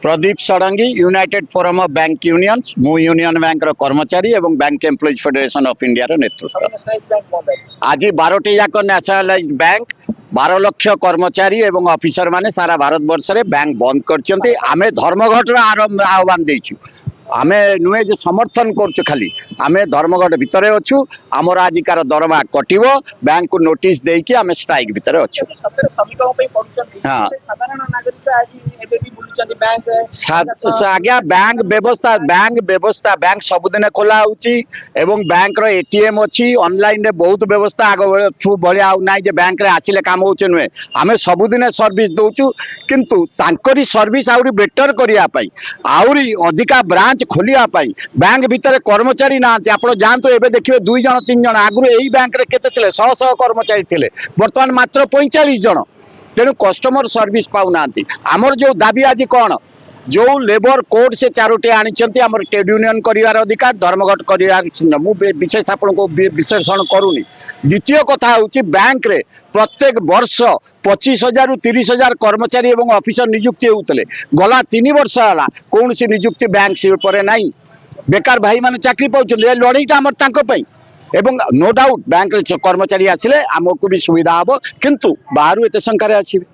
Pradeep Shadangi United Forum of Bank Unions मु Union Bank कर्मचारी एवं bank employees federation of India नेतृत्व आज 12टी जाक नेशनलाइज बैंक 12 लाख कर्मचारी एवं ऑफिसर माने सारा भारत वर्ष रे बैंक बंद करछन्ते आमे धर्मघट आह्वान देछु आमे नुए जे समर्थन करछु खाली आमे धर्मघट भितरे अछु हमर आजिकार दरमा कटिवो बैंक को नोटिस देई कि आमे स्ट्राइक भितरे अछु सतरे श्रमिकों पे पहुंचन हां साधारण नागरिक आज एबे भी बुलुचन बैंक आज्ञा बैंक व्यवस्था बैंक सबुदिन खोला होची एवं बैंक रो एटीएम अछि ऑनलाइन रे बहुत व्यवस्था आगो छु बलिया नै जे बैंक रे आसिले काम होचे नुए आमे सबुदिन सर्विस दोचु किंतु तांकरी सर्विस आउरी बेटर करिया पई आउरी अधिका ब्रांच खोलिया पाई बैंक भितर कर्मचारी ना आप जानते एबे देखिए 2 जन 3 जन आगु यही बैंक रे केते थिले 100 कर्मचारी थिले वर्तमान मात्र 45 जन तेणु कस्टमर सर्विस पाउ नांती हमर जो दाबी आज कौन जो लेबर कोड से 4टी आनिचंती हमर ट्रेड यूनियन करिवार अधिकार धर्मघट करिवार चिन्ह मु विशेष आपन को विश्लेषण करूनी द्वितीय कथा होची बैंक रे प्रत्येक वर्ष 25,000 रु 30,000 कर्मचारी एवं ऑफिसर नियुक्ति होतले गला 3 वर्ष हला कौन सी नियुक्ति बैंक शिल्प रे नाही बेकार भाई माने चाकरी पाउछन ए लड़ाईटा हमर तांको पई एवं नो डाउट बैंक रे कर्मचारी आसिले हमको भी सुविधा हबो किंतु बाहरु एते संकार आसीबे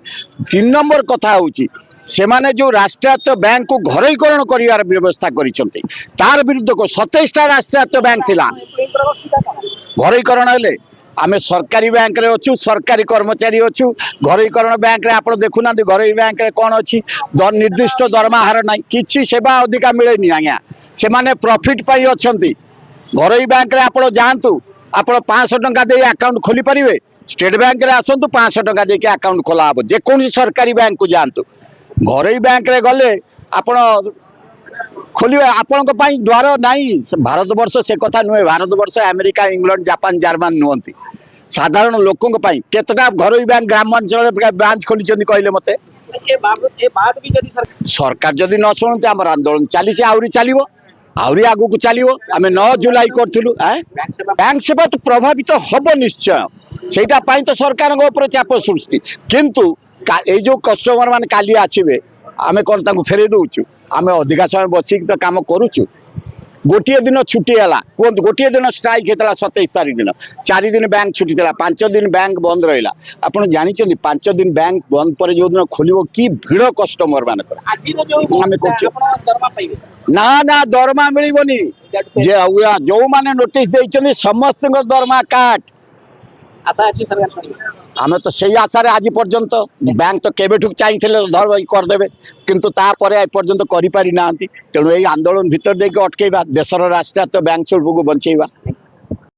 3 नंबर कथा होची से माने जो राष्ट्रायत्त बैंक को घरोईकरण करिवार व्यवस्था करिसंती तार विरुद्ध को 27टा राष्ट्रायत्त बैंक थिला घरोईकरण हेले आमे सरकारी बैंक रे अछु सरकारी कर्मचारी अछु घरोईकरण बैंक रे आपण देखु ना घरोई बैंक रे कोन अछि निर्दिष्ट दरमा हार नाही किछि सेवा अधिका मिलेनी आज्ञा से माने प्रॉफिट पाई अछंती घरोई बैंक रे आपण जानतु आपण 500 टंका दे अकाउंट खोली परिवे स्टेट बैंक रे आसंतु 500 टंका दे के अकाउंट खोला हबो जे कोन सरकारी बैंक को जानतु घरोई बैंक रे गले आपण खोलिए आपण को पाई द्वार नाही भारत वर्ष से कथा नुहे भारत वर्ष अमेरिका इंग्लैंड जापान जर्मन नुहंती साधारण लोकों को पाई केतटा घरोई बैंक ग्रामांचल ब्रांच खोली चंदी कहले मते ए बात भी जदी सरकार जदी न सुनते हमर आंदोलन चाली से आउरी चलिवो आउरी आगु को चलिवो हमें 9 जुलाई करथुलु बैंक सेवा तो प्रभावित हबो निश्चय सेटा पाई तो सरकार को ऊपर चाप सृष्टि किंतु ए जो कस्टमर मान काली आसीबे आमे कोन तांको फेरे दउछु आमे अधिका समय बसी तो काम करूछु गोटे दिन छुट्टी है गोटे दिन स्ट्राइक होता 27 तारीख दिन 4 दिन बैंक छुट्टी था 5 दिन बैंक बंद रहा आपड़ जानी 5 दिन बैंक बंद पर जो दिन खोल कि भिड़ कस्टमर मान ना ना दरमा मिलनी जो मैंने नोटिस देते समस्त दरमा काट आम तो से आशा आज पर्यंत बैंक तो केबेठू चाहिए करदे किंतु तापर पर्यंत करि पारि नांती तेणु यही आंदोलन भितर देके अटकेबा देशर राष्ट्रायत्त बैंक शिल्प को बंचेबा।